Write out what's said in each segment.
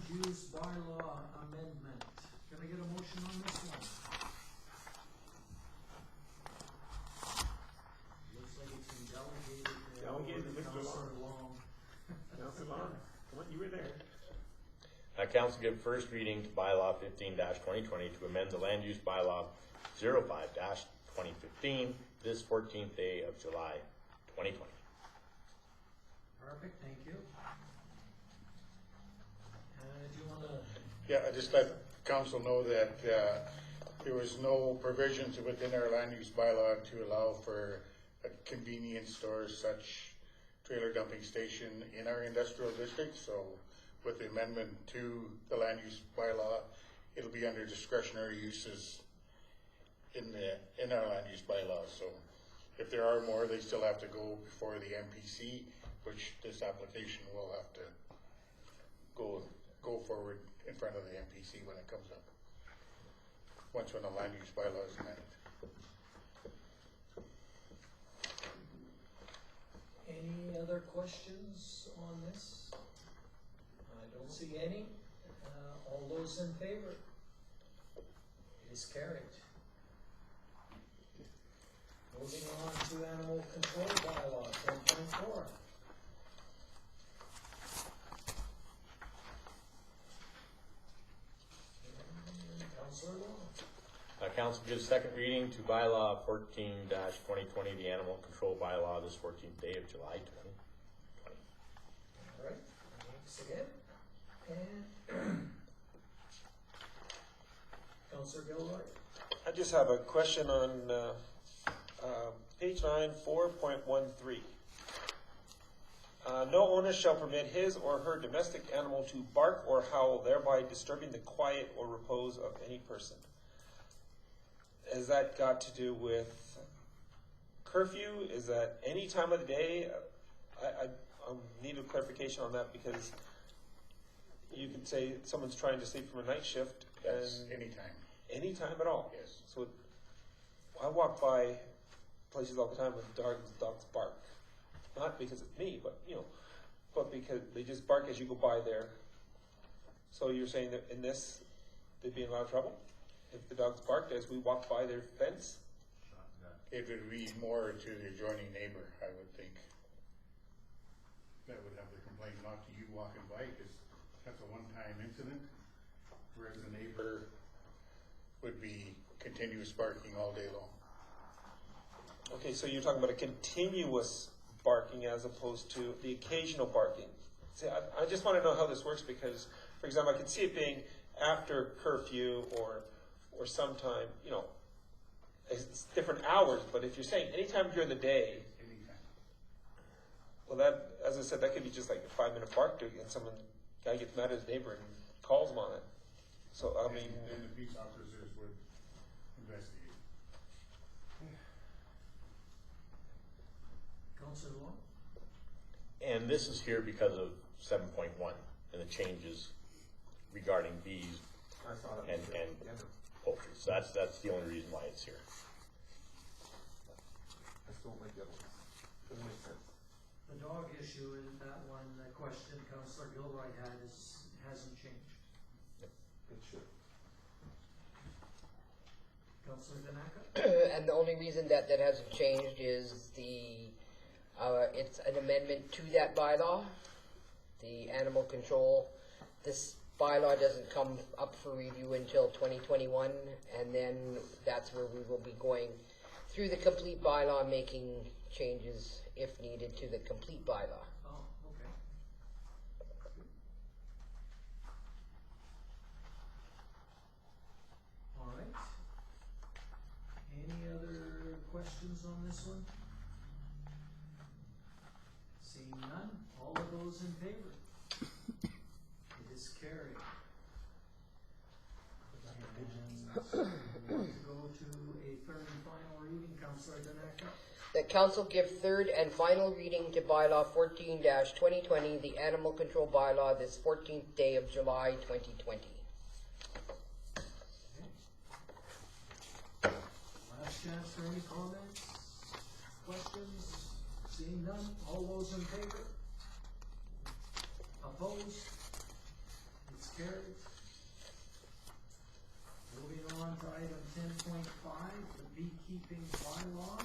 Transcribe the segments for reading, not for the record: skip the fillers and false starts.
use bylaw amendment. Can I get a motion on this one? Looks like it's been delegated. Delegated, over to Mr. Councillor Long. Councillor Long, come on, you were there. Council give first reading to bylaw 15-2020 to amend the land use bylaw 05-2015 this 14th day of July 2020. Perfect, thank you. Do you want to? Yeah, I just let council know that there was no provisions within our land use bylaw to allow for a convenience store such trailer dumping station in our industrial district. So with the amendment to the land use bylaw, it'll be under discretionary uses in our land use bylaw. So if there are more, they still have to go before the MPC, which this application will have to go forward in front of the MPC when it comes up. Once when the land use bylaw is amended. Any other questions on this? I don't see any. All those in favor? It is carried. Moving on to animal control bylaw 10.4. Councillor Long. Council gives second reading to bylaw 14-2020, the animal control bylaw this 14th day of July 2020. All right, thanks again. And Councillor Gilroy. I just have a question on page 9, 4.13. No owner shall permit his or her domestic animal to bark or howl, thereby disturbing the quiet or repose of any person. Has that got to do with curfew? Is that any time of the day? I need a clarification on that, because you could say someone's trying to sleep from a night shift. Yes, and anytime. Any time at all? Yes. So I walk by places all the time with dogs bark. Not because it's me, but but because they just bark as you go by there. So you're saying that in this, they'd be in a lot of trouble if the dogs barked as we walk by their fence? It would be more to the adjoining neighbor, I would think. That would have the complaint, not to you walking by, because that's a one-time incident, whereas the neighbor would be continuous barking all day long. Okay, so you're talking about a continuous barking as opposed to the occasional barking. See, I just want to know how this works, because, for example, I can see it being after curfew or sometime, it's different hours, but if you're saying anytime during the day, Anytime. well, that, as I said, that could be just like a 5-minute bark to get someone, guy gets mad at his neighbor and calls him on it. So, I mean... And the police officers would investigate. Councillor Long. And this is here because of 7.1 and the changes regarding bees I saw that. and poultry. So that's the only reason why it's here. I still don't like the other one. Doesn't make sense. The dog issue is that one, the question Councillor Gilroy had hasn't changed. It should. Councillor Danaka? And the only reason that hasn't changed is it's an amendment to that bylaw, the animal control. This bylaw doesn't come up for review until 2021, and then that's where we will be going through the complete bylaw, making changes if needed to the complete bylaw. Oh, okay. All right. Any other questions on this one? Seeing none, all of those in favor? It is carried. And we want to go to a third and final reading, Councillor Danaka. The council give third and final reading to bylaw 14-2020, the animal control bylaw, this 14th day of July 2020. Last chance for any comments, questions? Seeing none, all those in favor? Opposed? It's carried. beekeeping bylaw.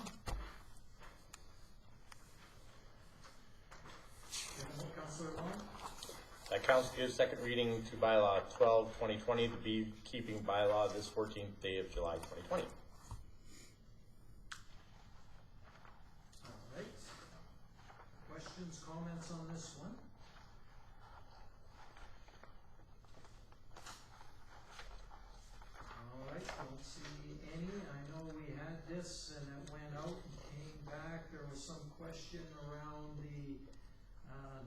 Councillor Long? That council gives second reading to bylaw 12/2020, the beekeeping bylaw, this 14th day of July 2020. All right. Questions, comments on this one? All right, don't see any. I know we had this and it went out and came back. There was some question around the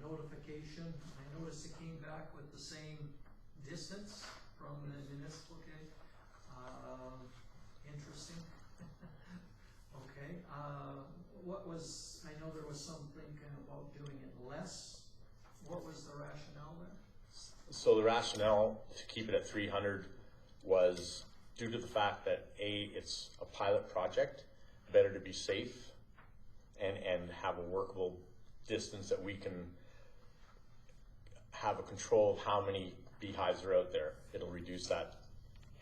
notification. I noticed it came back with the same distance from the municipal gate. Interesting. Okay, what was, I know there was some thinking about doing it less. What was the rationale there? So the rationale to keep it at 300 was due to the fact that it's a pilot project, better to be safe and have a workable distance that we can have a control of how many beehives are out there. It'll reduce that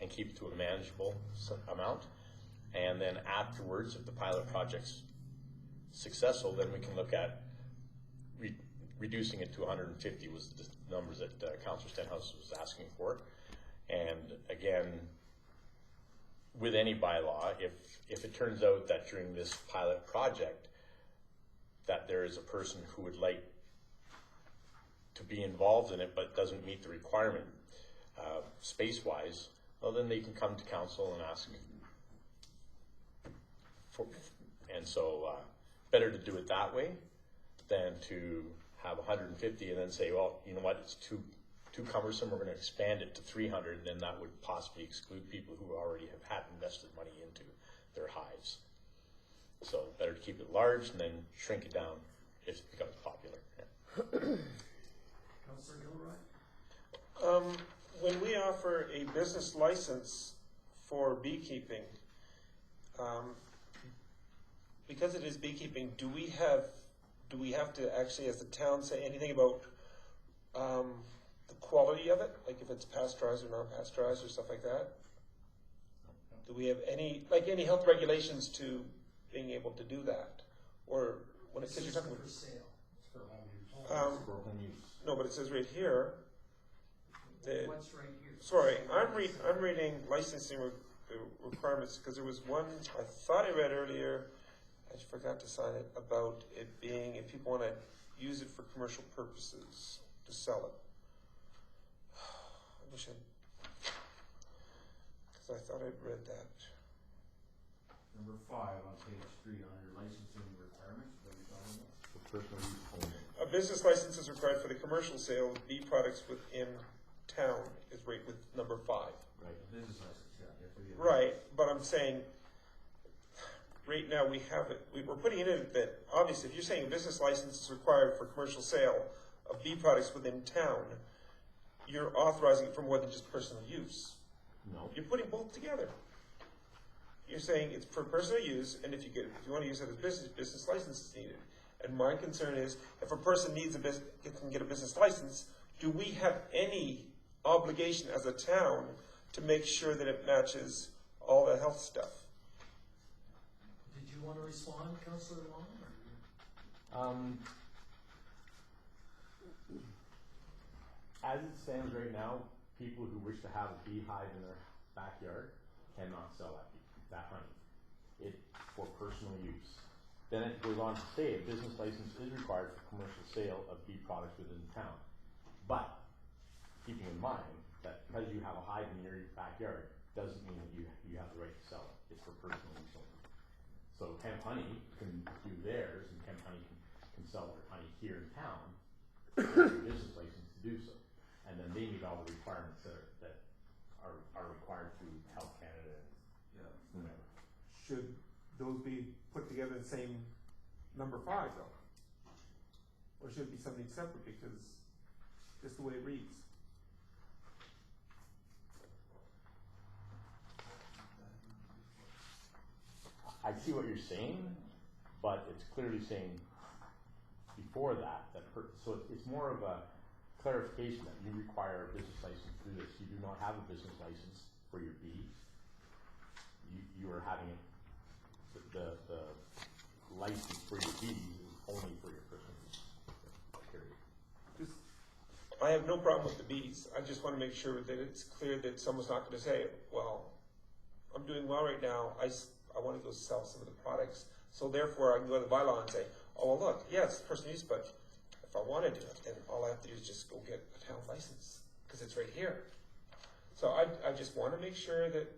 and keep it to a manageable amount. And then afterwards, if the pilot project's successful, then we can look at reducing it to 150 was the numbers that Councillor Stenhouse was asking for. And again, with any bylaw, if it turns out that during this pilot project that there is a person who would like to be involved in it but doesn't meet the requirement space-wise, well then they can come to council and ask for, and so better to do it that way than to have 150 and then say, well, you know what, it's too cumbersome, we're going to expand it to 300, and then that would possibly exclude people who already have had invested money into their hives. So better to keep it large and then shrink it down if it becomes popular. Yeah. Councillor Gilroy? When we offer a business license for beekeeping, because it is beekeeping, do we have to actually, as the town, say anything about the quality of it, like if it's pasteurized or non-pasteurized or stuff like that? Do we have any health regulations to being able to do that, or when it says you're talking for sale? For home use. No, but it says right here. What's right here? Sorry, I'm reading licensing requirements because there was one I thought I read earlier. I just forgot to sign it about it being if people want to use it for commercial purposes to sell it. I wish because I thought I'd read that. Number 5 on page 3 under licensing requirements. What are you talking about? For personal use only. A business license is required for the commercial sale of bee products within town. Is right with number 5. Right, business license, yeah. Right, but I'm saying, right now we have it, we're putting it in that, obviously, if you're saying a business license is required for commercial sale of bee products within town, you're authorizing it for more than just personal use. No. You're putting both together. You're saying it's for personal use, and if you want to use it as business license is needed. And my concern is, if a person needs can get a business license, do we have any obligation as a town to make sure that it matches all the health stuff? Did you want to respond, Councillor Long? As it stands right now, people who wish to have a beehive in their backyard cannot sell that honey. It's for personal use. Then it goes on to say a business license is required for commercial sale of bee products within town. But keeping in mind that because you have a hive in your backyard doesn't mean that you have the right to sell it. It's for personal use only. So Hemp Honey can do theirs, and Hemp Honey can sell their honey here in town. They have a business license to do so, and then they meet all the requirements that are required through Health Canada. Yeah. Whomever. Should those be put together in the same number 5 though? Or should it be something separate because just the way it reads? I see what you're saying, but it's clearly saying before that so it's more of a clarification that you require a business license to do this. You do not have a business license for your bees. You are having it The license for your bees is only for your personal use. Period. Just, I have no problem with the bees. I just want to make sure that it's clear that someone's not going to say, well, I'm doing well right now. I want to go sell some of the products. So therefore, I can go to the bylaw and say, oh, well, look, yeah, it's personal use, but if I want to do it, then all I have to do is just go get a town license because it's right here. So I just want to make sure that,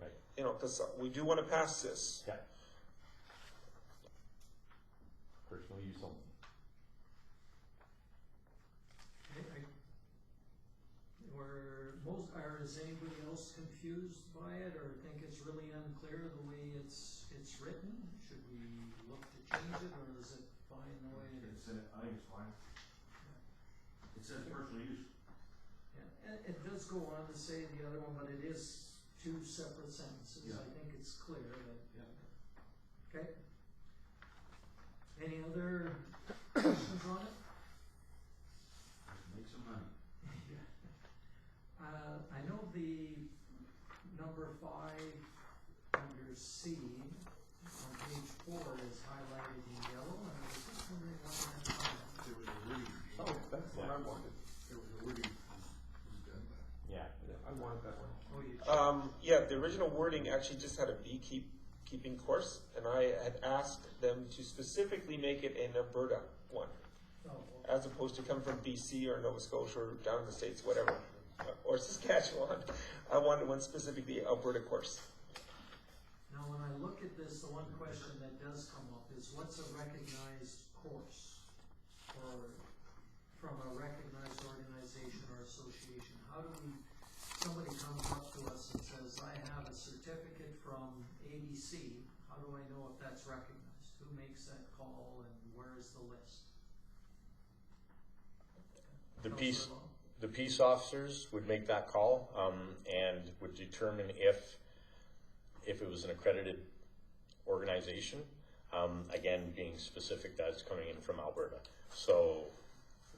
Right. you know, because we do want to pass this. Yeah. Personal use only. Is anybody else confused by it or think it's really unclear the way it's written? Should we look to change it or is it fine the way it is? I think it's fine. It says personal use. Yeah, and it does go on to say the other one, but it is two separate sentences. Yeah. I think it's clear that. Yeah. Okay. Any other questions on it? Make some money. I know the number 5 under C on page 4 is highlighted in yellow, and I was just wondering why that's on there. There was a wording. oh, that's what I wanted. There was a wording. Who's done that? Yeah. Yeah, I wanted that one. Oh, you Yeah, the original wording actually just had a beekeeping course, and I had asked them to specifically make it an Alberta one, oh, as opposed to coming from BC or Nova Scotia or down in the States, whatever, or Saskatchewan. I wanted one specifically Alberta course. Now, when I look at this, the one question that does come up is what's a recognized course? Or from a recognized organization or association? How do somebody comes up to us and says, I have a certificate from ABC, how do I know if that's recognized? Who makes that call and where is the list? The peace officers would make that call, and would determine if it was an accredited organization. Again, being specific that it's coming in from Alberta. So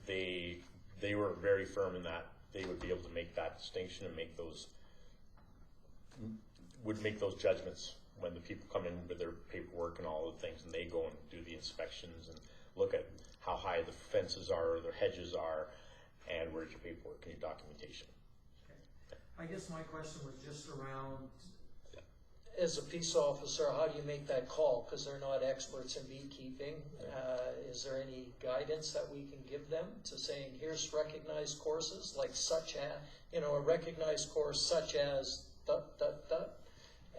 they were very firm in that they would be able to make that distinction and would make those judgments when the people come in with their paperwork and all the things, and they go and do the inspections and look at how high the fences are or the hedges are, and where's your paperwork and your documentation. Okay. I guess my question was just around, as a peace officer, how do you make that call? Because they're not experts in beekeeping. Is there any guidance that we can give them to saying, here's recognized courses, like such as, a recognized course such as,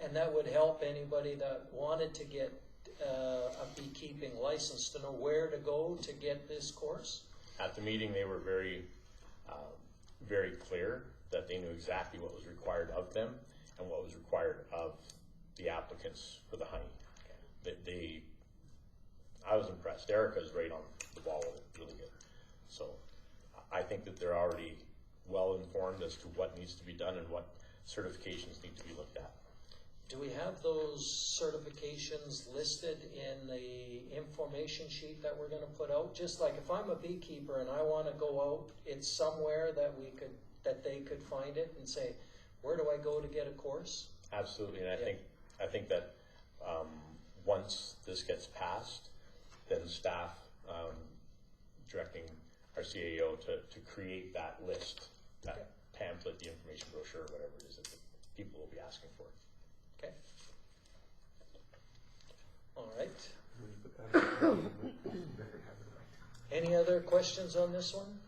and that would help anybody that wanted to get a beekeeping license to know where to go to get this course? At the meeting, they were very, very clear that they knew exactly what was required of them and what was required of the applicants for the honey. I was impressed. Erica's right on the ball with it, really good. So I think that they're already well informed as to what needs to be done and what certifications need to be looked at. Do we have those certifications listed in the information sheet that we're going to put out? Just like if I'm a beekeeper and I want to go out, it's somewhere that they could find it and say, where do I go to get a course? Absolutely, and I think that once this gets passed, then staff directing our CAO to create that list, that pamphlet, the information brochure, whatever it is that people will be asking for. Okay. All right. Any other questions on this one?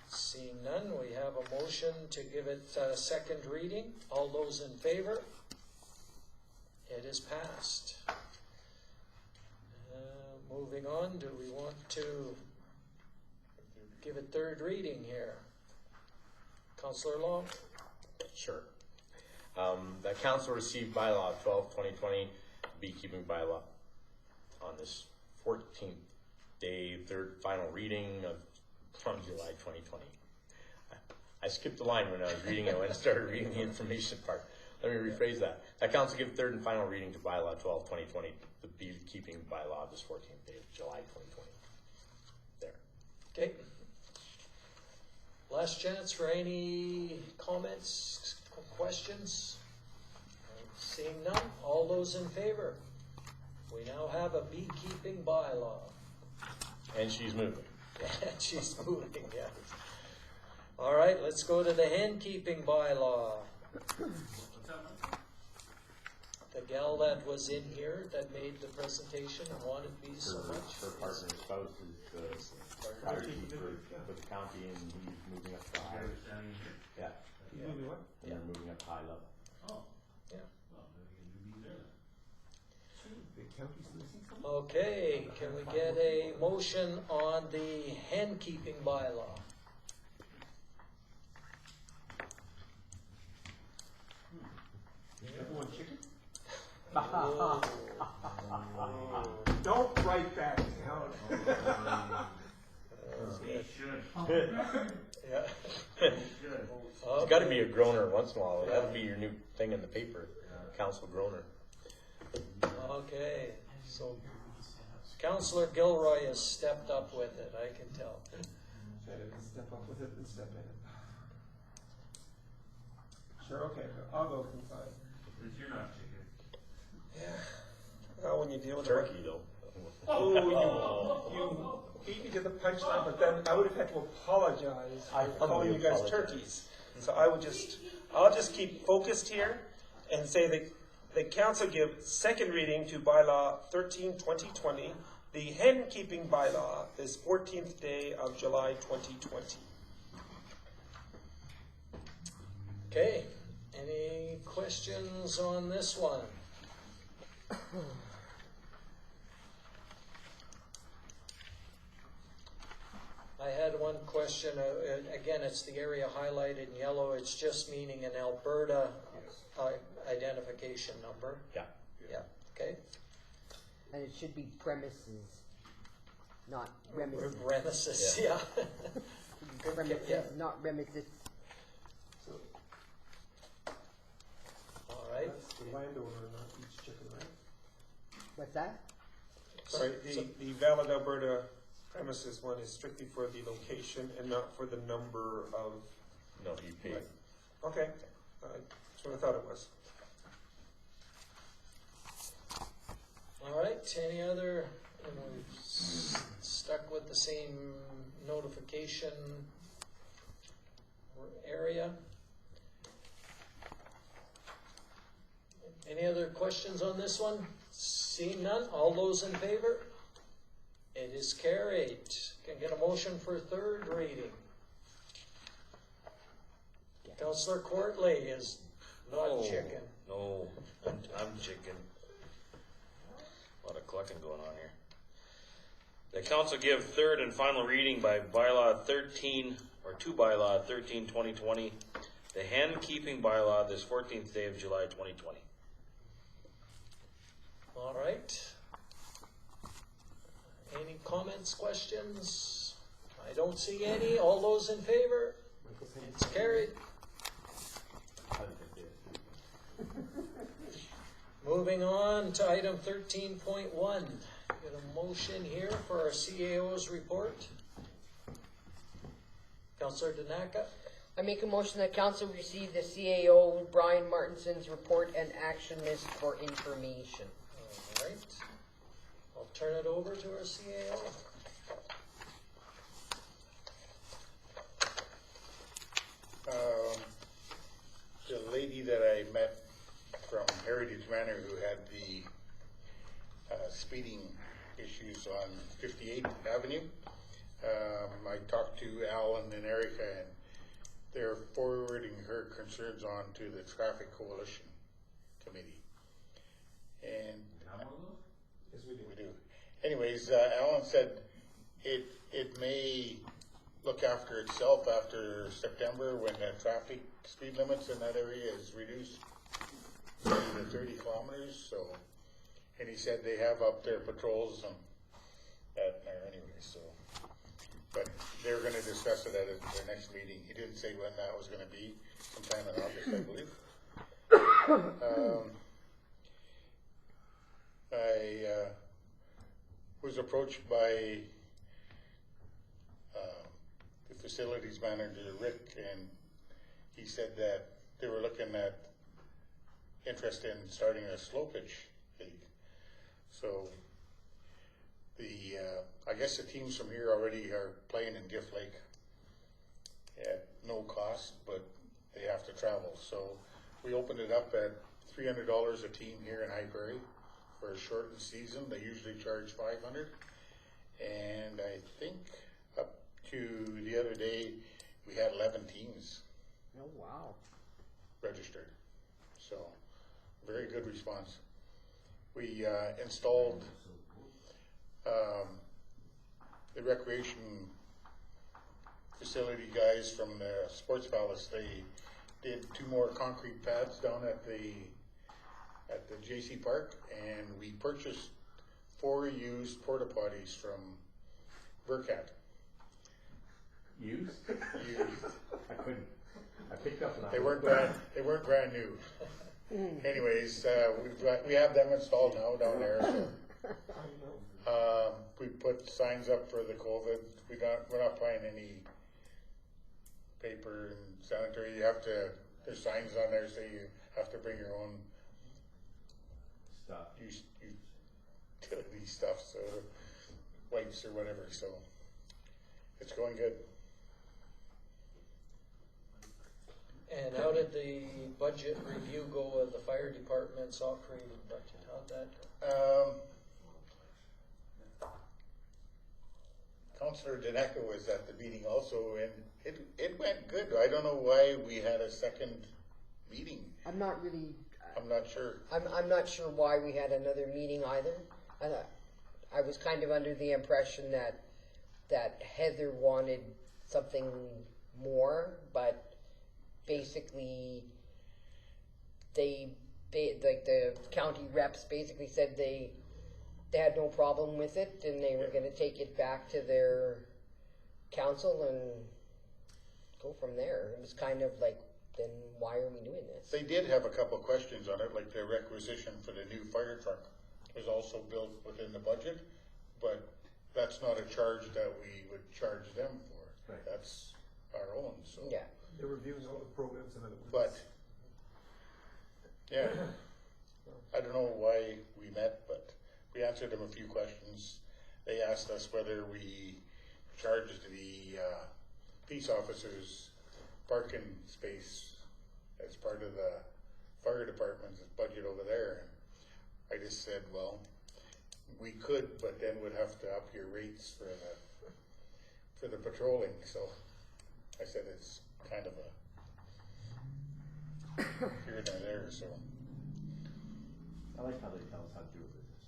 Seeing none, we have a motion to give it a second reading. All those in favor? It is passed. Moving on, do we want to give a third reading here? Councillor Long? Sure. The council received bylaw 12/2020 beekeeping bylaw on this 14th day, third final reading from July 2020. I skipped the line when I was reading it when I started reading the information part. Let me rephrase that. That council gave third and final reading to bylaw 12/2020, the beekeeping bylaw this 14th day of July 2020. There. Okay. Last chance for any comments, questions? Seeing none, all those in favor? We now have a beekeeping bylaw. And she's moving. She's moving, yes. All right, let's go to the hen keeping bylaw. The gal that was in here that made the presentation and wanted bees so much. Her partner, spouse is the fire chief for the county, and he's moving up to high. Yeah. He's moving what? And they're moving up to high level. Oh, Yeah. well, maybe we can do these there then. The county's losing something? Okay, can we get a motion on the hen keeping bylaw? Everyone chicken? Oh. Don't write that down. He should. Yeah. He should. It's gotta be a groaner once in a while. That'll be your new thing in the paper, council groaner. Okay, so Councillor Gilroy has stepped up with it, I can tell. Better than step up with it than step in it. Sure, okay, I'll go from 5. Because you're not chicken. Well, when you deal with Turkey though. Oh, you beat me to the punchline, but then I would have had to apologize for calling you guys turkeys. So I'll just keep focused here and say that the council give second reading to bylaw 13/2020, the hen keeping bylaw, this 14th day of July 2020. Okay, any questions on this one? I had one question, again, it's the area highlighted in yellow, it's just meaning an Alberta identification number. Yeah. Yeah, okay. And it should be premises, not remises. Premises, yeah. Premises, Yeah. not remises. All right. That's the landowner, not each chicken, right? What's that? Sorry, the valid Alberta premises one is strictly for the location and not for the number of. No, you paid. Right. Okay, that's what I thought it was. All right, any other, and we've stuck with the same notification area. Any other questions on this one? Seeing none, all those in favor? It is carried. Can I get a motion for third reading? Councillor Courtley is not chicken. No, I'm chicken. A lot of clucking going on here. The council give third and final reading by bylaw 13, or to bylaw 13/2020, the hen keeping bylaw this 14th day of July 2020. All right. Any comments, questions? I don't see any. All those in favor? It's carried. Moving on to item 13.1. Get a motion here for our CAO's report. Councillor Danaka. I make a motion that council receive the CAO Brian Martinson's report and action list for information. All right. I'll turn it over to our CAO. The lady that I met from Heritage Manor who had the speeding issues on 58th Avenue, I talked to Alan and Erica, and they're forwarding her concerns on to the Traffic Coalition Committee. And Have one of those? Yes, we do. we do. Anyways, Alan said it may look after itself after September when the traffic speed limits in that area is reduced to 30 kilometers. So, and he said they have up their patrols and that there anyway. So, but they're going to discuss it at their next meeting. He didn't say when that was going to be. Sometime in August, I believe. I was approached by the facilities manager, Rick, and he said that they were looking at interest in starting a slow pitch league. So I guess the teams from here already are playing in Gift Lake at no cost, but they have to travel. So we opened it up at $300 a team here in High Prairie for a shortened season. They usually charge $500, and I think up to the other day we had 11 teams Oh, wow. registered. So very good response. We installed the recreation facility guys from the Sports Palace. They did 2 more concrete pads down at the JC Park, and we purchased 4 used porta potties from Burkett. Used? Used. I couldn't. I picked up on that. They weren't brand new. Anyways, we have them installed now down there. So. We put signs up for the COVID. We're not buying any paper and sanitary. There's signs on there say you have to bring your own stuff. Utility stuff, so wipes or whatever. So it's going good. And how did the budget review go of the fire department's operating budget? How'd that go? Councillor Deneka was at the meeting also, and it went good. I don't know why we had a second meeting. I'm not really, I'm not sure. I'm not sure why we had another meeting either. I was kind of under the impression that Heather wanted something more, but basically they like the county reps basically said they had no problem with it, and they were going to take it back to their council and go from there. It was kind of like, then why are we doing this? They did have a couple of questions on it, like the requisition for the new fire truck was also built within the budget, but that's not a charge that we would charge them for. Right. That's our own. So. Yeah. They're reviewing all the programs and other ones. But yeah, I don't know why we met, but we answered them a few questions. They asked us whether we charged the peace officers parking space as part of the fire department's budget over there. I just said, well, we could, but then we'd have to up your rates for the patrolling. So I said it's kind of a here and there. So I like how they tell us how to do a business.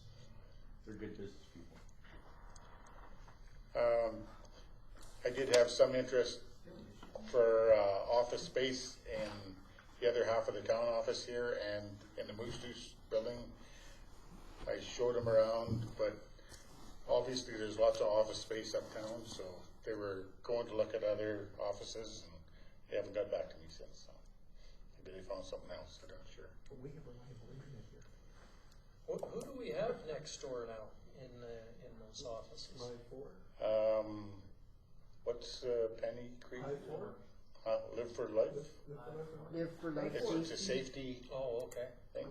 They're good business people. I did have some interest for office space in the other half of the town office here and in the Moose Juice building. I showed them around, but obviously there's lots of office space uptown, so they were going to look at other offices, and they haven't got back to me since. So maybe they found something else. I'm not sure. But we have reliable internet here. Who do we have next door now in those offices? I-4. What's Penny Creek? I-4. Live for Life. Live for life. It's a safety Oh, okay. thing.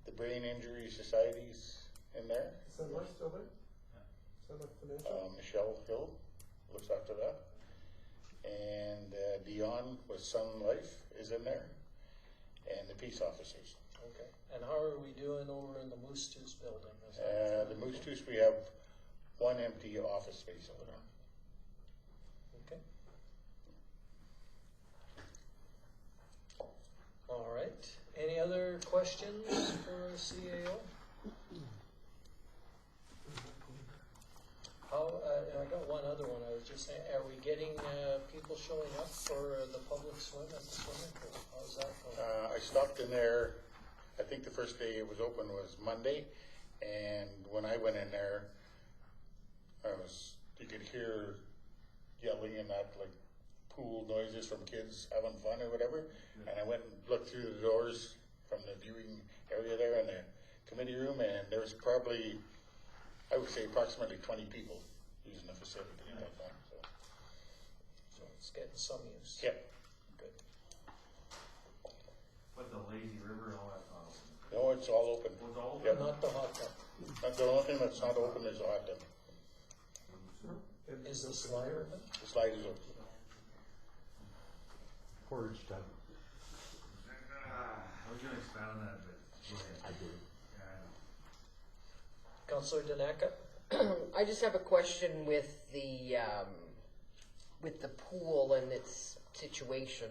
The Brain Injury Society's in there. Is that life still there? Is that financial? Michelle Hill looks after that. And Dion with Sun Life is in there. And the peace officers. Okay. And how are we doing over in the Moose Tooth building? The Moose Tooth, we have one empty office space over there. Okay. All right. Any other questions for CAO? I got one other one. I was just saying, are we getting people showing up for the public swim at the swimming pool? How's that going? I stopped in there, I think the first day it was open was Monday, and when I went in there, you could hear yelling and that, like pool noises from kids having fun or whatever, and I went and looked through the doors from the viewing area there in the committee room, and there was probably, I would say approximately 20 people using the facility at that time. So it's getting some use. Yep. Good. But the lazy river and all that's not open. No, it's all open. Well, it's all Yep. open? Not the hot tub. The only thing that's not open is the hot tub. Is the slide open? The slide is open. Porridge time. I was gonna expand on that, but go ahead. I did. Yeah, I know. Councillor Danaka? I just have a question with the pool and its situation.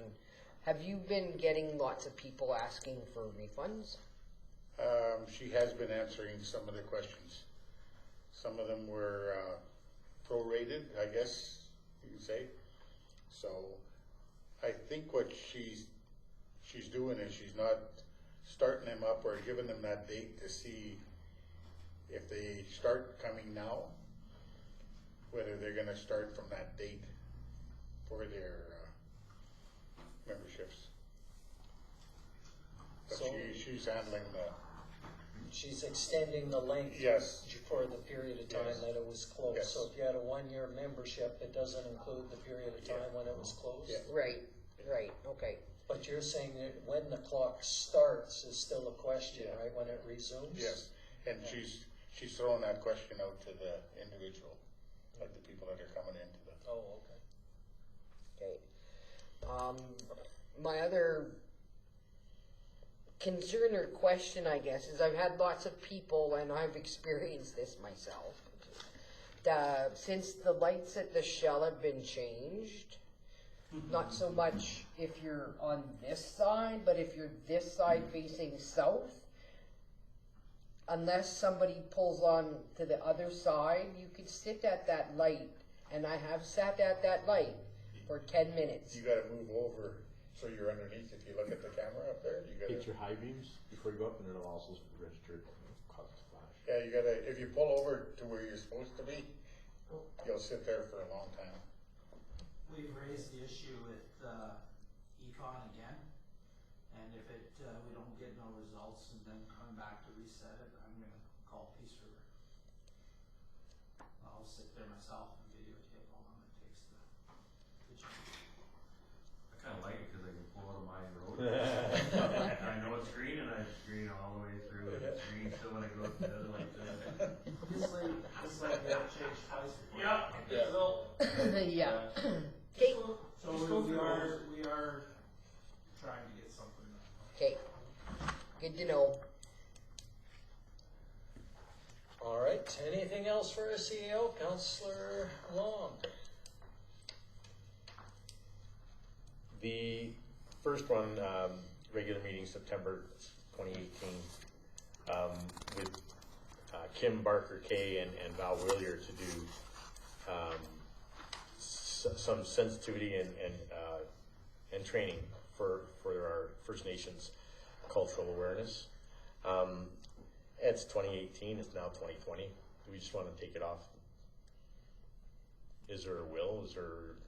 Have you been getting lots of people asking for refunds? She has been answering some of the questions. Some of them were prorated, I guess you could say. So I think what she's doing is she's not starting them up or giving them that date to see if they start coming now, whether they're gonna start from that date for their memberships. But So- she's handling the, She's extending the length. Yes. For the period of time Yes. that it was closed. Yes. So if you had a 1-year membership, it doesn't include the period of time Yeah. when it was closed. Yeah. Right, okay. But you're saying that when the clock starts is still a question, Yeah. right? When it resumes? yes, and she's throwing that question out to the individual, like the people that are coming into the. Oh, okay. Okay. My other concern or question, I guess, is I've had lots of people, and I've experienced this myself. Since the lights at the Shell have been changed, not so much if you're on this side, but if you're this side facing south, unless somebody pulls on to the other side, you could sit at that light, and I have sat at that light for 10 minutes. You gotta move over so you're underneath. If you look at the camera up there, you Hit gotta, your high beams before you go up, and it'll also register cause a splash. yeah, you gotta, if you pull over to where you're supposed to be, you'll sit there for a long time. We've raised the issue with Econ again, and if we don't get no results and then come back to reset it, I'm gonna call Peace River. I'll sit there myself and videotape how long it takes to change. I kinda like it cause I can pull out of my road. And I know it's green and I green all the way through and it's green still when I go up the other like that. This light got changed twice before. Yeah. Yeah. Yeah. Okay. So we are trying to get something done. Okay. Good to know. All right, anything else for our CEO? Councillor Long? The first one, regular meeting September 2018, with Kim Barker Kay and Val Willier to do some sensitivity and training for our First Nations cultural awareness. It's 2018, it's now 2020. Do we just want to take it off? Is there a will? Is there?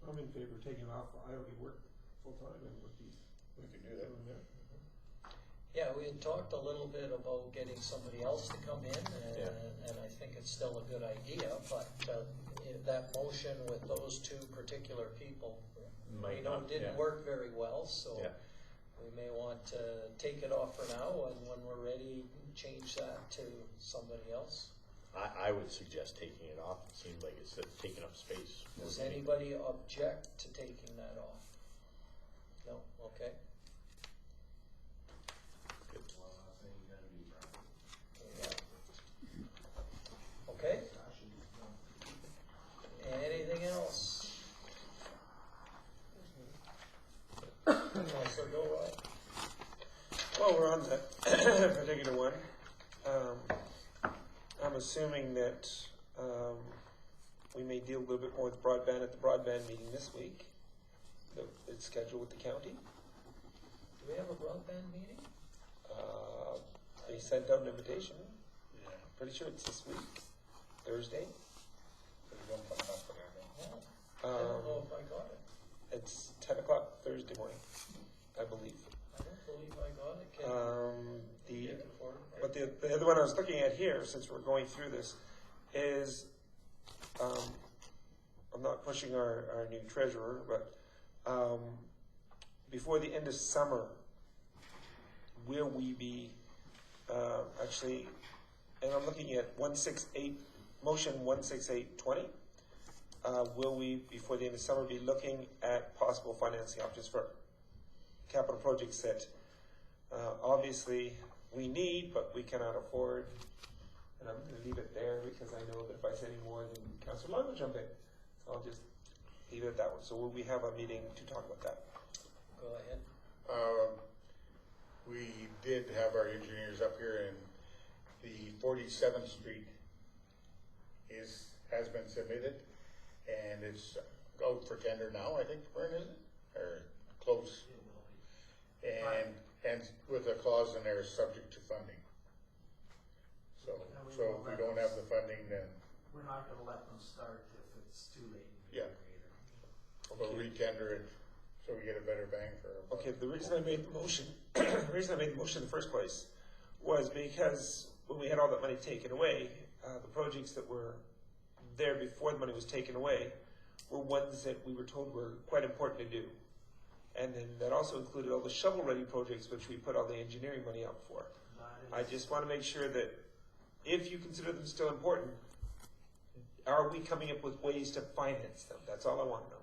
I'm in favor of taking it off. I already work full-time and would be. We can do that. Yeah, we had talked a little bit about getting somebody else to come in, and I think it's still a good idea, but that motion with those two particular people, Might we know not, didn't yeah. work very well, so Yeah. we may want to take it off for now, and when we're ready, change that to somebody else. I would suggest taking it off. It seems like it's taking up space. Does anybody object to taking that off? No? Okay. Well, I'm not saying you gotta be right. Okay. Anything else? Councilor Gilroy? Well, we're on that particular one. I'm assuming that we may deal a little bit more with broadband at the broadband meeting this week. It's scheduled with the county. Do we have a broadband meeting? They sent out an invitation. Yeah. Pretty sure it's this week, Thursday. There's one coming up for everything. I don't know if I got it. It's 10 o'clock Thursday morning, I believe. I don't believe I got it. Can you get it for me? But the other one I was looking at here, since we're going through this, is I'm not pushing our new treasurer, but before the end of summer, will we be, actually, and I'm looking at 168, motion 16820. Will we, before the end of summer, be looking at possible financing options for capital projects that obviously we need, but we cannot afford? And I'm going to leave it there because I know that if I say any more, then Councillor Long will jump in. So I'll just leave it at that one. So will we have a meeting to talk about that? Go ahead. We did have our engineers up here, and the 47th Street has been submitted, and it's out for tender now, I think, Vern, isn't it? Or close. And with a clause in there, subject to funding. So if we don't have the funding, then We're not gonna let them start if it's too late. Yeah. we'll re-tender it, so we get a better bang for our buck. Okay, the reason I made the motion, the reason I made the motion in the first place was because when we had all that money taken away, the projects that were there before the money was taken away were ones that we were told were quite important to do. And then that also included all the shovel-ready projects, which we put all the engineering money up for. I just want to make sure that if you consider them still important, are we coming up with ways to finance them? That's all I want to know.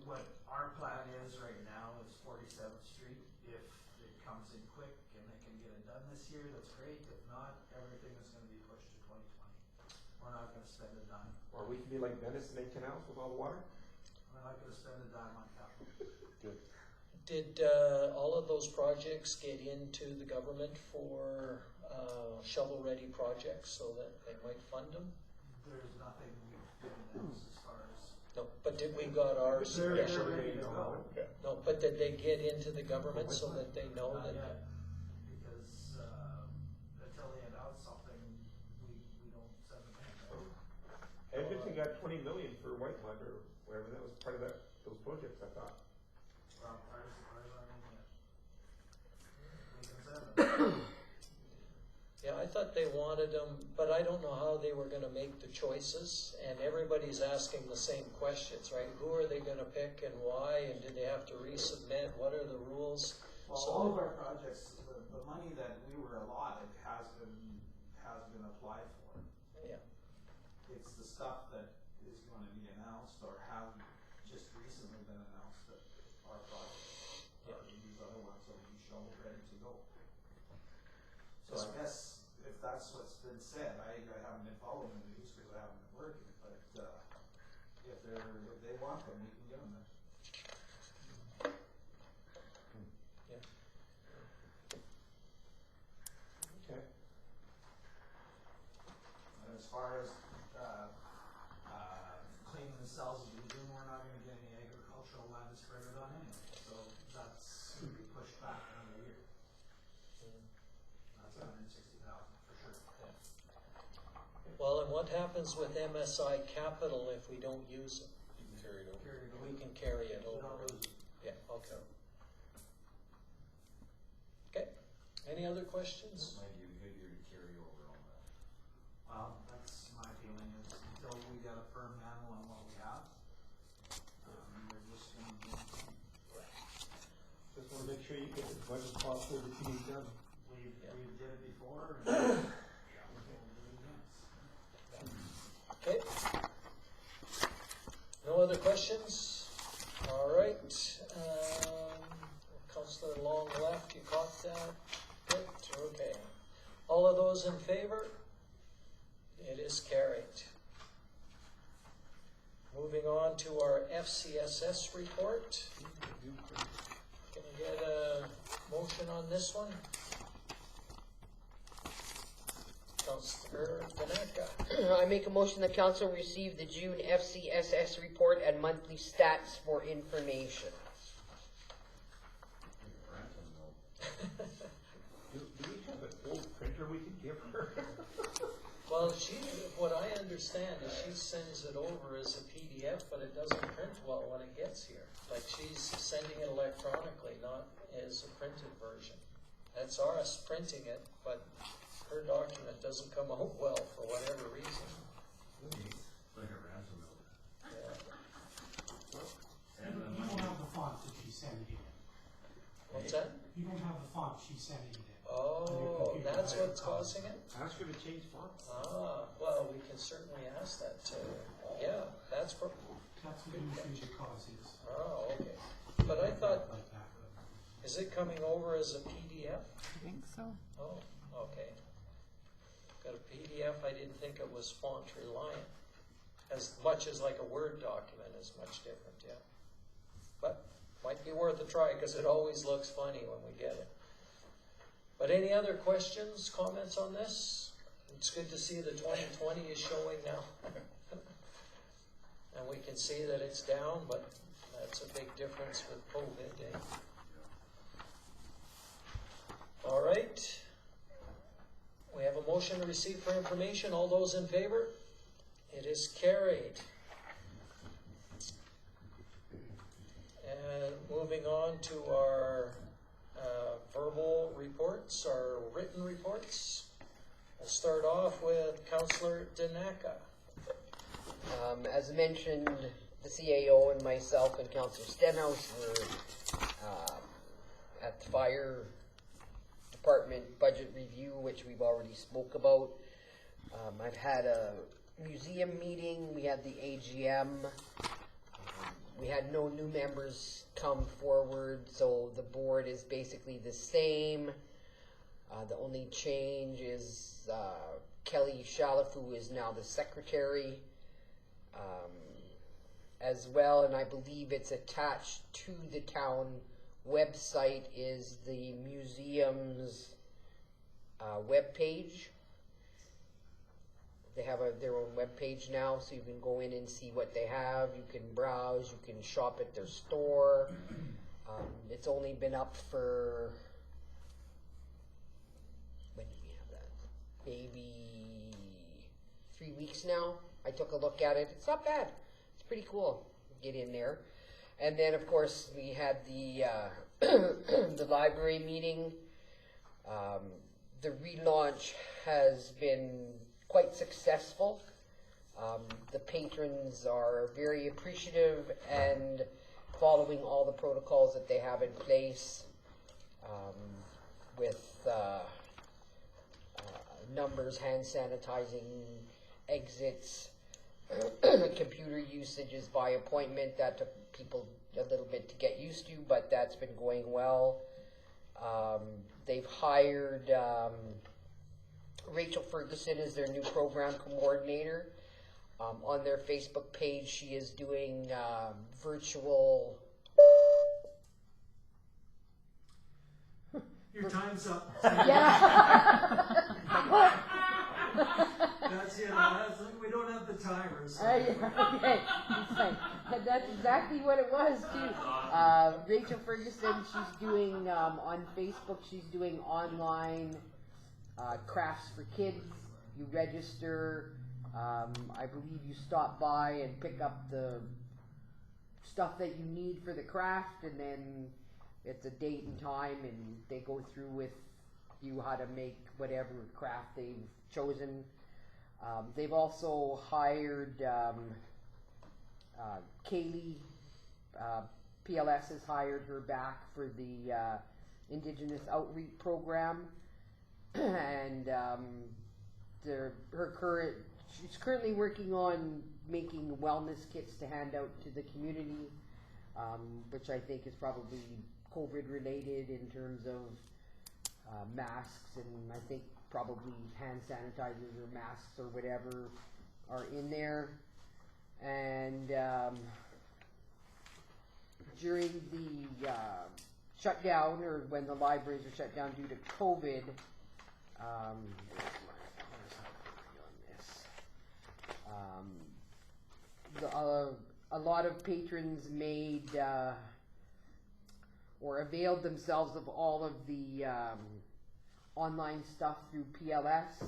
What our plan is right now is 47th Street. If it comes in quick and they can get it done this year, that's great. If not, everything is gonna be pushed to 2020. We're not gonna spend a dime. Or we can be like Venice and make canals with all the water? We're not gonna spend a dime on capital. Good. Did all of those projects get into the government for shovel-ready projects so that they might fund them? There's nothing we've given them as far as. No, but did we got ours? They're Yeah. ready to go. No, but did they get into the government so that they know Not that? yet, because until they announce something, we don't send them in. Right? Edmonton got 20 million for White Mud or whatever, that was part of those projects, I thought. Well, ours aren't in yet. We can send them. Yeah, I thought they wanted them, but I don't know how they were gonna make the choices, and everybody's asking the same questions, right? Who are they gonna pick and why, and did they have to resubmit, what are the rules? Well, So- all of our projects, the money that we were allotted has been applied for. Yeah, It's the stuff that is going to be announced or have just recently been announced that our projects, or these other ones will be shovel ready to go. So I guess if that's what's been said, I haven't been following the news because I haven't been working, but if they want them, we can give them them. yeah. Okay. And as far as cleaning the cells of Legion, we're not gonna get any agricultural land spread on anyway, so that's gonna be pushed back another year. That's $160,000 for sure. Well, and what happens with MSI Capital if we don't use them? You can carry it over. Carry it We over. can carry it We over. don't lose it. Yeah, okay. Okay, any other questions? Might be a good year to carry over on that. Well, that's my feeling is until we get a firm handle on what we have, we're just gonna do. Just wanna make sure you get as much as possible that you need done. We did it before and we'll do it again. Okay. No other questions? All right. Councillor Long left, you caught that? Good, okay. All of those in favor? It is carried. Moving on to our FCSS report. Can I get a motion on this one? Councillor Banaka. I make a motion that council receive the June FCSS report and monthly stats for information. Do we have an old printer we can give her? Well, what I understand is she sends it over as a PDF, but it doesn't print well when it gets here. Like she's sending it electronically, not as a printed version. That's us printing it, but her document doesn't come out well for whatever reason. Like a ransom note. Yeah. And You don't have the font that she's sending it in. What's that? You don't have the font she's sending it in. Oh, that's what's causing it? Ask her to change fonts. Ah, well, we can certainly ask that too. Yeah, that's for, That's what usually the cause is. oh, okay. But I thought, is it coming over as a PDF? I think so. Oh, okay. Got a PDF, I didn't think it was font reliant. As much as like a Word document is much different, yeah. But might be worth a try, because it always looks funny when we get it. But any other questions, comments on this? It's good to see the 2020 is showing now. And we can see that it's down, but that's a big difference with COVID, eh? All right. We have a motion to receive for information. All those in favor? It is carried. And moving on to our verbal reports, our written reports. We'll start off with Councillor Danaka. As mentioned, the CAO and myself and Councillor Stenhouse were at the fire department budget review, which we've already spoke about. I've had a museum meeting, we had the AGM. We had no new members come forward, so the board is basically the same. The only change is Kelly Shalafu is now the secretary as well, and I believe it's attached to the town website is the museum's webpage. They have their own webpage now, so you can go in and see what they have. You can browse, you can shop at their store. It's only been up for, when did we have that? Maybe 3 weeks now. I took a look at it. It's not bad. It's pretty cool. Get in there. And then, of course, we had the the library meeting. The relaunch has been quite successful. The patrons are very appreciative and following all the protocols that they have in place with numbers, hand sanitizing, exits, computer usage is by appointment. That took people a little bit to get used to, but that's been going well. They've hired Rachel Ferguson is their new program coordinator. On their Facebook page, she is doing virtual. Your time's up. Yeah. That's it. We don't have the timers. Okay, it's fine. But that's exactly what it was too. Rachel Ferguson, she's doing on Facebook. She's doing online crafts for kids. You register. I believe you stop by and pick up the stuff that you need for the craft, and then it's a date and time, and they go through with you how to make whatever craft they've chosen. They've also hired Kaylee. PLS has hired her back for the Indigenous outreach program, and she's currently working on making wellness kits to hand out to the community, which I think is probably COVID related in terms of masks, and I think probably hand sanitizers or masks or whatever are in there. And during the shutdown, or when the libraries are shut down due to COVID, a lot of patrons made or availed themselves of all of the online stuff through PLS.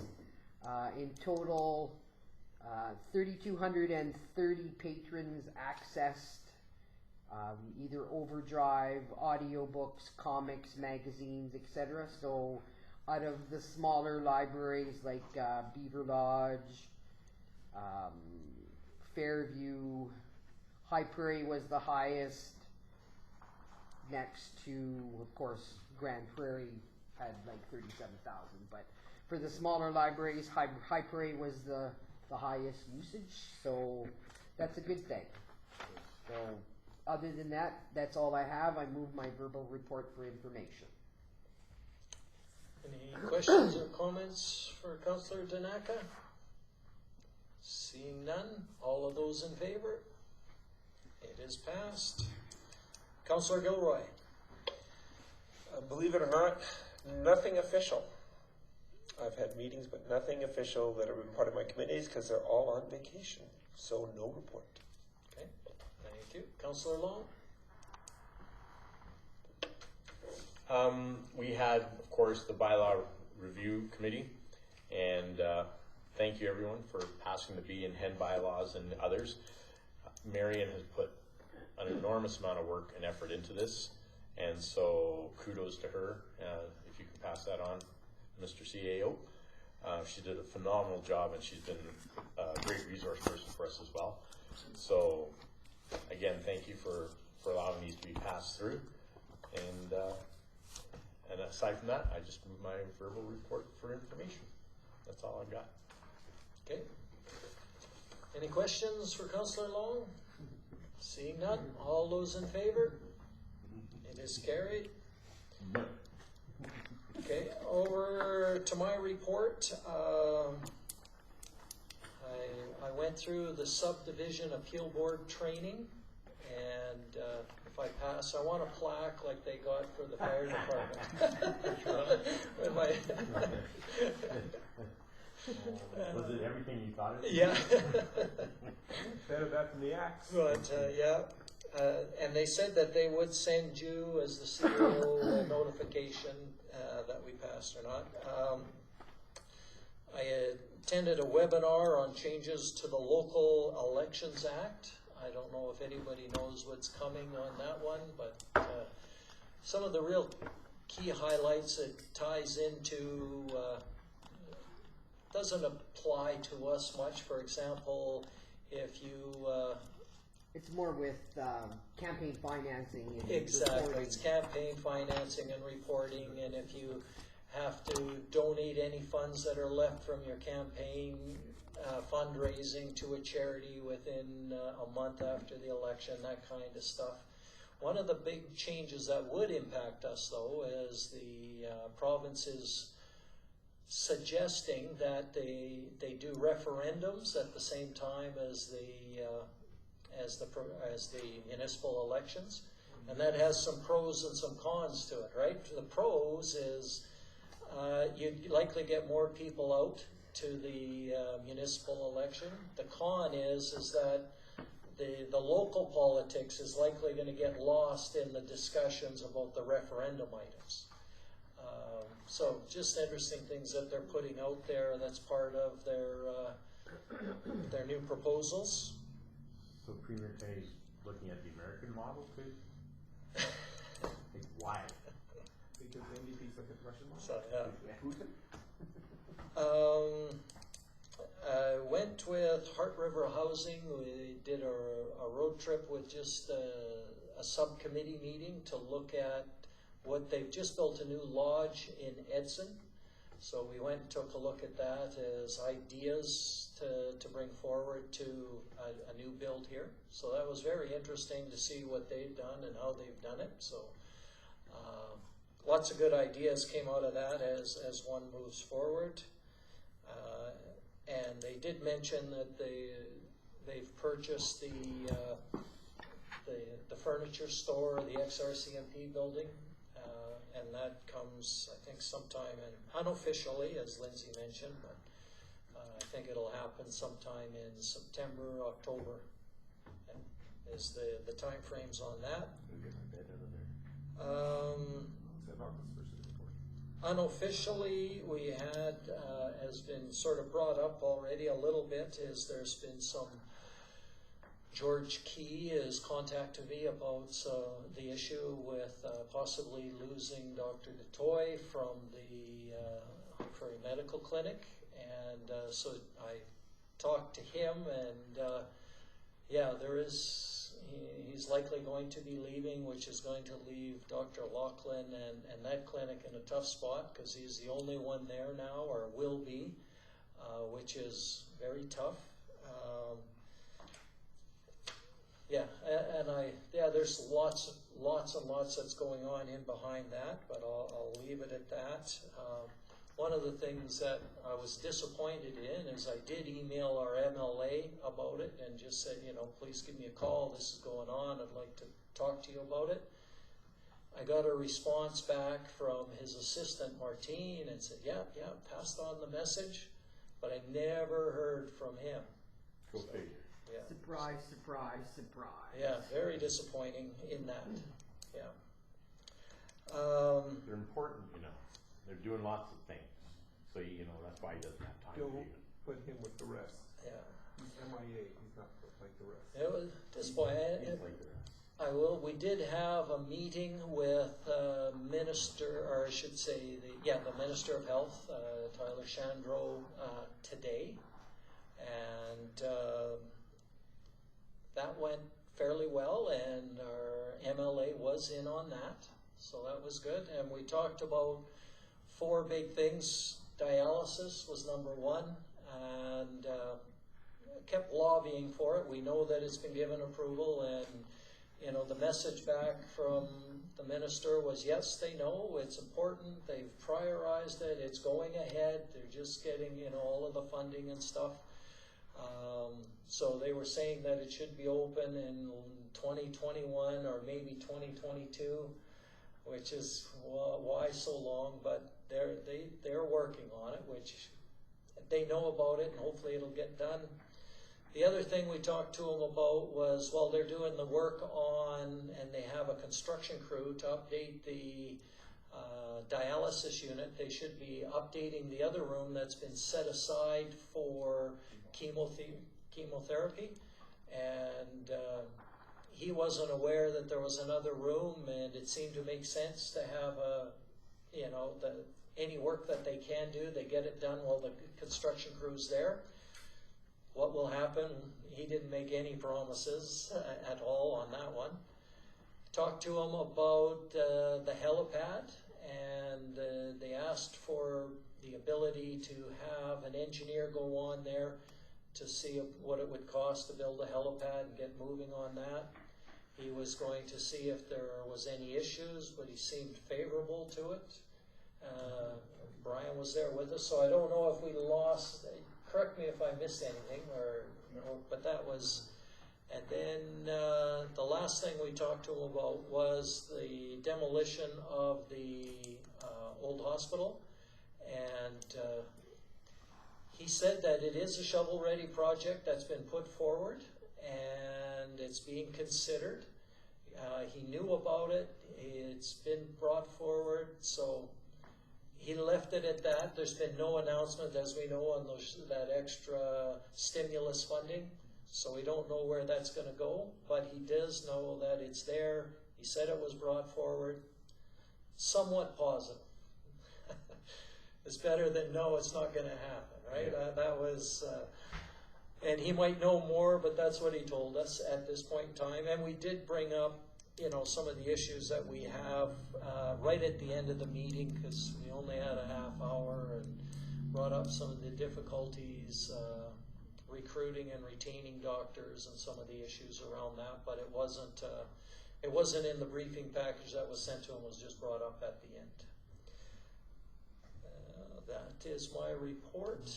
In total, 3,230 patrons accessed either Overdrive, audiobooks, comics, magazines, etc. So out of the smaller libraries like Beaver Lodge, Fairview, High Prairie was the highest, next to, of course, Grand Prairie had like 37,000. But for the smaller libraries, High Prairie was the highest usage, so that's a good thing. So other than that, that's all I have. I move my verbal report for information. Any questions or comments for Councillor Tanaka? Seeing none, all of those in favor? It is passed. Councillor Gilroy. Believe it or not, nothing official. I've had meetings, but nothing official that have been part of my committees because they're all on vacation. So no report. Okay, thank you. Councillor Long? We had, of course, the bylaw review committee, and thank you everyone for passing the bee and hen bylaws and others. Marion has put an enormous amount of work and effort into this, and so kudos to her. If you can pass that on, Mr. CAO. She did a phenomenal job, and she's been a great resource person for us as well. So, again, thank you for allowing these to be passed through. And aside from that, I just move my verbal report for information. That's all I've got. Okay. Any questions for Councillor Long? Seeing none, all those in favor? It is carried. Okay, over to my report. I went through the subdivision appeal board training, and if I pass, I want a plaque like they got for the fire department. Was it everything you thought it was? Yeah. Better that than the axe. But yeah, and they said that they would send you as the CEO a notification that we passed or not. I attended a webinar on changes to the Local Elections Act. I don't know if anybody knows what's coming on that one, but some of the real key highlights it ties into doesn't apply to us much. For example, if you It's more with campaign financing. And exactly, reporting. it's campaign financing and reporting, and if you have to donate any funds that are left from your campaign fundraising to a charity within a month after the election, that kind of stuff. One of the big changes that would impact us, though, is the province is suggesting that they do referendums at the same time as the municipal elections, and that has some pros and some cons to it, right? The pros is you'd likely get more people out to the municipal election. The con is that the local politics is likely going to get lost in the discussions about the referendum items. So just interesting things that they're putting out there. That's part of their new proposals. So Premier Kenny's looking at the American model too? Like, why? Because the NDP's like a Russian model. So, yeah. Putin? I went with Heart River Housing. We did a road trip with just a subcommittee meeting to look at what they've just built a new lodge in Edson. So we went and took a look at that as ideas to bring forward to a new build here. So that was very interesting to see what they've done and how they've done it. So lots of good ideas came out of that as one moves forward. And they did mention that they've purchased the furniture store, the XRCMP building. And that comes, I think, sometime unofficially, as Lindsay mentioned, but I think it'll happen sometime in September, October, is the time frames on that. Unofficially, we had, has been sort of brought up already a little bit, is there's been some George Key is contacting me about the issue with possibly losing Dr. DeToy from the Prairie Medical Clinic, and so I talked to him, and yeah, there is, he's likely going to be leaving, which is going to leave Dr. Laughlin and that clinic in a tough spot, because he's the only one there now, or will be, which is very tough. There's lots and lots that's going on in behind that, but I'll leave it at that. One of the things that I was disappointed in is I did email our MLA about it and just said, please give me a call, this is going on, I'd like to talk to you about it. I got a response back from his assistant Martine and said, yeah, passed on the message, but I never heard from him. Go figure. Yeah. Surprise, surprise, surprise. Yeah, very disappointing in that. Yeah. They're important, They're doing lots of things. So, that's why he doesn't have time to Don't even. put him with the rest. Yeah. He's MIA, he's not like the rest. It was disappointing. He's like the rest. I will. We did have a meeting with Minister, or I should say, the Minister of Health, Tyler Shandro, today, and that went fairly well, and our MLA was in on that, so that was good. And we talked about 4 big things. Dialysis was number 1, and kept lobbying for it. We know that it's been given approval, and the message back from the minister was, yes, they know it's important, they've prioritized it, it's going ahead, they're just getting all of the funding and stuff. So they were saying that it should be open in 2021 or maybe 2022, which is why so long, but they're working on it, which they know about it, and hopefully it'll get done. The other thing we talked to them about was, well, they're doing the work on, and they have a construction crew to update the dialysis unit. They should be updating the other room that's been set aside for chemotherapy, and he wasn't aware that there was another room, and it seemed to make sense to have any work that they can do, they get it done while the construction crew's there. What will happen? He didn't make any promises at all on that one. Talked to him about the helipad, and they asked for the ability to have an engineer go on there to see what it would cost to build a helipad and get moving on that. He was going to see if there was any issues, but he seemed favorable to it. Brian was there with us, so I don't know if we lost. Correct me if I missed anything, but that was. And then the last thing we talked to him about was the demolition of the old hospital, and he said that it is a shovel-ready project that's been put forward, and it's being considered. He knew about it. It's been brought forward, so he left it at that. There's been no announcement, as we know, on that extra stimulus funding, so we don't know where that's going to go, but he does know that it's there. He said it was brought forward. Somewhat positive. It's better than no, it's not going to happen, right? Yeah. That was, and he might know more, but that's what he told us at this point in time. And we did bring up, some of the issues that we have right at the end of the meeting, because we only had a half hour, and brought up some of the difficulties recruiting and retaining doctors and some of the issues around that. But it wasn't in the briefing package that was sent to him. It was just brought up at the end. That is my report.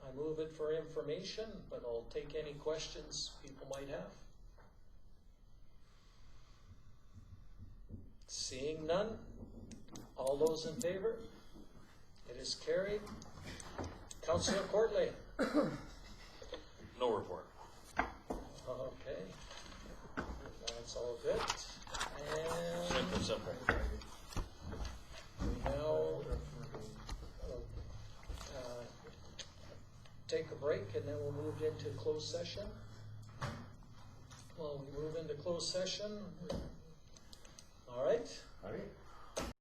I move it for information, but I'll take any questions people might have. Seeing none, all those in favor? It is carried. Councillor Courtley. No report. Okay, that's all good. And Simple. we now take a break, and then we'll move into closed session. Well, we move into closed session. All right. All right.